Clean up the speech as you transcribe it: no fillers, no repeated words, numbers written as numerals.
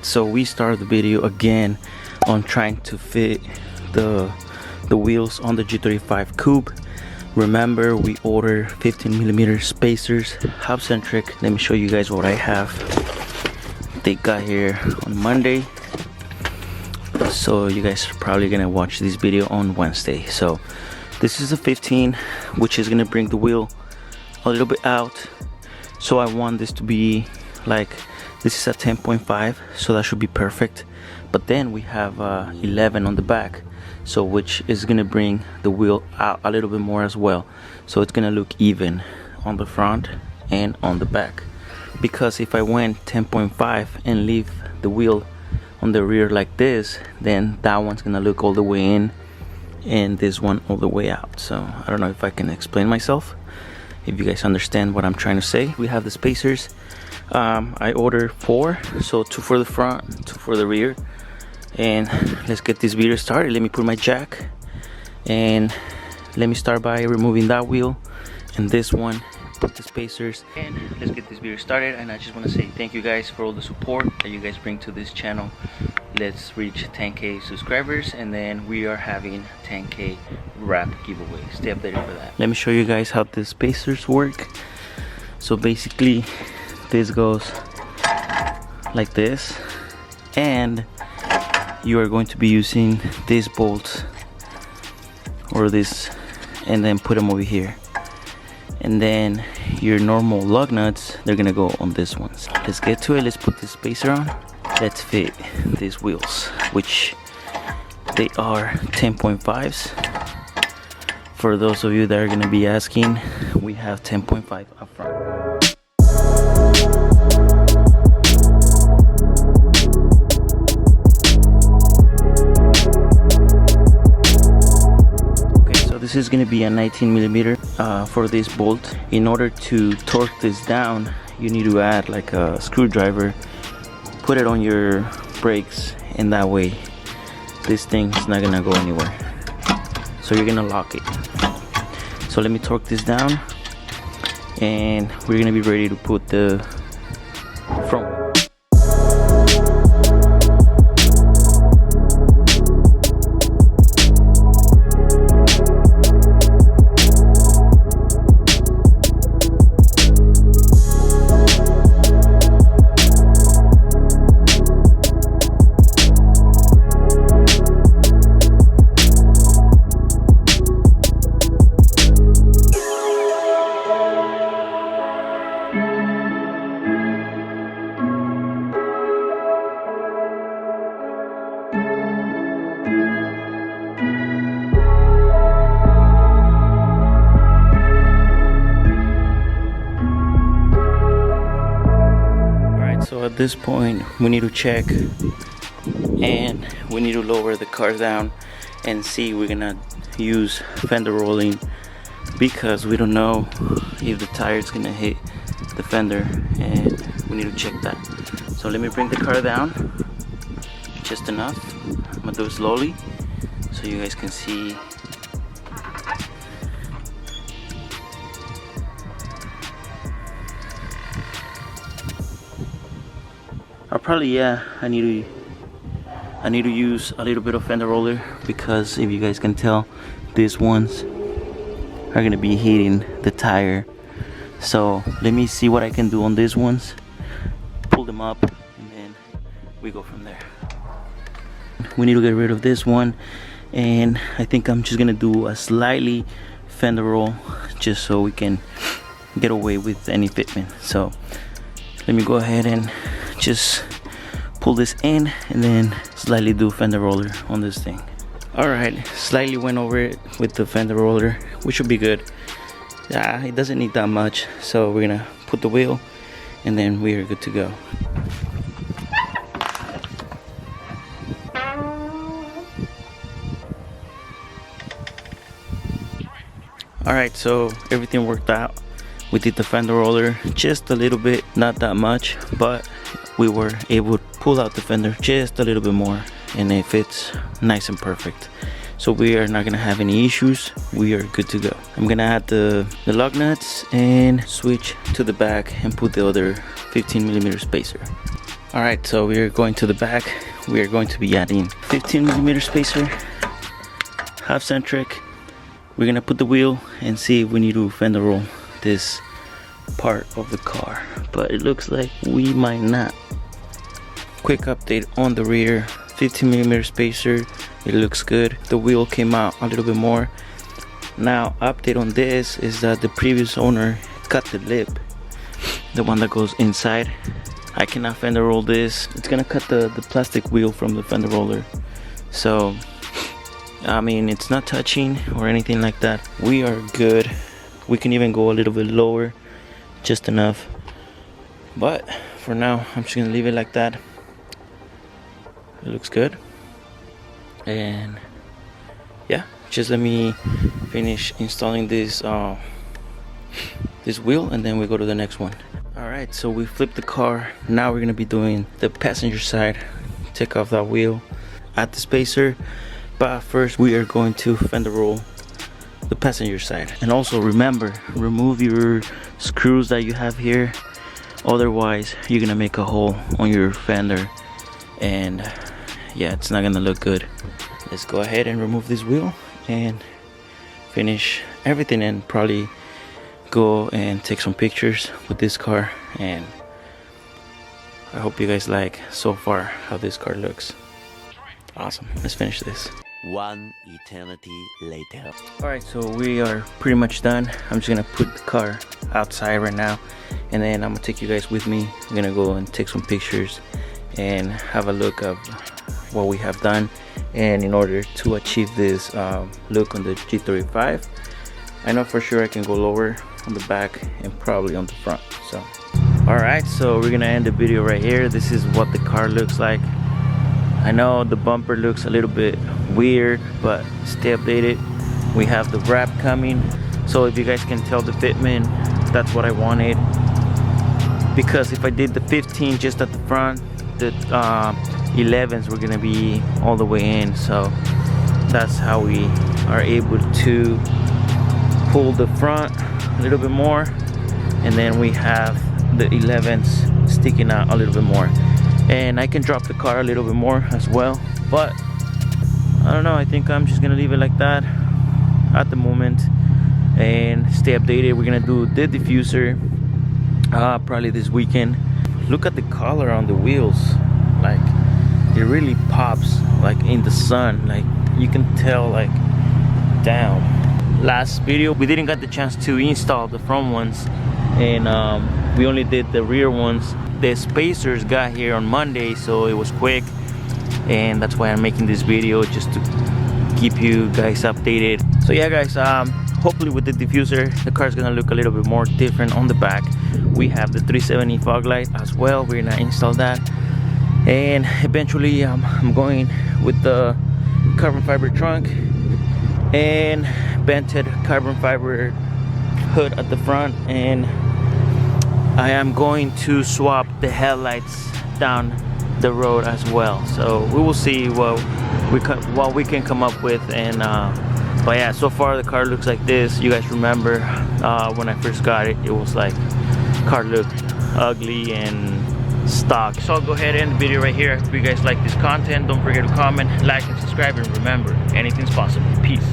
so we started the video again on trying to fit the wheels on the G35 Coupe. Remember, we ordered 15mm spacers, half-centric. Let me show you guys what I have. They got here on Monday, so you guys are probably gonna watch this video on Wednesday. So this is a 15, which is gonna bring the wheel a little bit out. So I want this to be like, this is a 10.5, so that should be perfect. But then we have 11 on the back, so which is gonna bring the wheel out a little bit more as well. So it's gonna look even on the front and on the back. Because if I went 10.5 and leave the wheel on the rear like this, then that one's gonna look all the way in and this one all the way out. So I don't know if I can explain myself, if you guys understand what I'm trying to say. We have the spacers. I ordered 4, so 2 for the front, 2 for the rear. And let's get this video started. Let me put my jack, and let me start by removing that wheel and this one, put the spacers, and let's get this video started. And I just want to say thank you guys for all the support that you guys bring to this channel. Let's reach 10k subscribers, and then we are having 10k wrap giveaway. Stay updated for that. Let me show you guys how the spacers work. So basically this goes like this, and you are going to be using this bolt or this, and then put them over here. And then your normal lug nuts, they're gonna go on this ones. Let's get to it. Let's put this spacer on. Let's fit these wheels, which they are 10.5s. For those of you that are gonna be asking, we have 10.5 up front. This is going to be a 19mm for this bolt. In order to torque this down, you need to add like a screwdriver, put it on your brakes, and that way this thing is not going to go anywhere. So you're going to lock it. So let me torque this down, and we're going to be ready to put the front. So at this point we need to check, and we need to lower the car down and see. We're gonna use fender rolling because we don't know if the tire is gonna hit the fender, and we need to check that. So let me bring the car down just enough. I'm gonna do it slowly so you guys can see. I'll probably, I need to use a little bit of fender roller, because if you guys can tell, these ones are gonna be hitting the tire. So let me see what I can do on these ones, pull them up, and then we go from there. We need to get rid of this one, and I think I'm just gonna do a slightly fender roll just so we can get away with any fitment. So let me go ahead and just pull this in, and then slightly do fender roller on this thing. Alright, slightly went over it with the fender roller, which should be good. Yeah, it doesn't need that much, so we're gonna put the wheel, and then we are good to go. Alright, so everything worked out. We did the fender roller just a little bit, not that much, but we were able to pull out the fender just a little bit more, and it fits nice and perfect. So we are not gonna have any issues. We are good to go. I'm gonna add the lug nuts and switch to the back and put the other 15mm spacer. Alright, so we are going to the back. We are going to be adding 15mm spacer, half centric. We're gonna put the wheel and see if we need to fender roll this part of the car, but it looks like we might not. Quick update on the rear, 15mm spacer, it looks good. The wheel came out a little bit more. Now update on this is that the previous owner cut the lip, the one that goes inside. I cannot fender roll this. It's gonna cut the plastic wheel from the fender roller. So, I mean, it's not touching or anything like that. We are good. We can even go a little bit lower, just enough. But for now, I'm just gonna leave it like that. It looks good. And yeah, just let me finish installing this this wheel, and then we go to the next one. Alright, so we flipped the car. Now we're gonna be doing the passenger side. Take off that wheel, add the spacer, but first we are going to fender roll the passenger side. And also remember, remove your screws that you have here, otherwise you're gonna make a hole on your fender, and yeah, it's not gonna look good. Let's go ahead and remove this wheel and finish everything, and probably go and take some pictures with this car. And I hope you guys like so far how this car looks. Awesome, let's finish this. One eternity later. Alright, so we are pretty much done. I'm just gonna put the car outside right now, and then I'm gonna take you guys with me. I'm gonna go and take some pictures and have a look of what we have done. And in order to achieve this look on the G35, I know for sure I can go lower on the back and probably on the front. So alright, so we're gonna end the video right here. This is what the car looks like. I know the bumper looks a little bit weird, but stay updated. We have the wrap coming, so if you guys can tell the fitment, that's what I wanted. Because if I did the 15 just at the front, the 11s were gonna be all the way in, so that's how we are able to pull the front a little bit more, and then we have the 11s sticking out a little bit more. And I can drop the car a little bit more as well, but I don't know, I think I'm just gonna leave it like that at the moment and stay updated. We're gonna do the diffuser probably this weekend. Look at the color on the wheels, like it really pops like in the sun, like you can tell, like damn. Last video we didn't get the chance to install the front ones, and we only did the rear ones. The spacers got here on Monday, so it was quick, and that's why I'm making this video, just to keep you guys updated. So yeah guys, hopefully with the diffuser the car's gonna look a little bit more different on the back. We have the 370 fog light as well. We're gonna install that, and eventually I'm going with the carbon fiber trunk and vented carbon fiber hood at the front, and I am going to swap the headlights down the road as well. So we will see what we can come up with. And but yeah, so far the car looks like this. You guys remember when I first got it, it was like car looked ugly and stock. So I'll go ahead and end the video right here. If you guys like this content, don't forget to comment, like, and subscribe, and remember, anything's possible. Peace.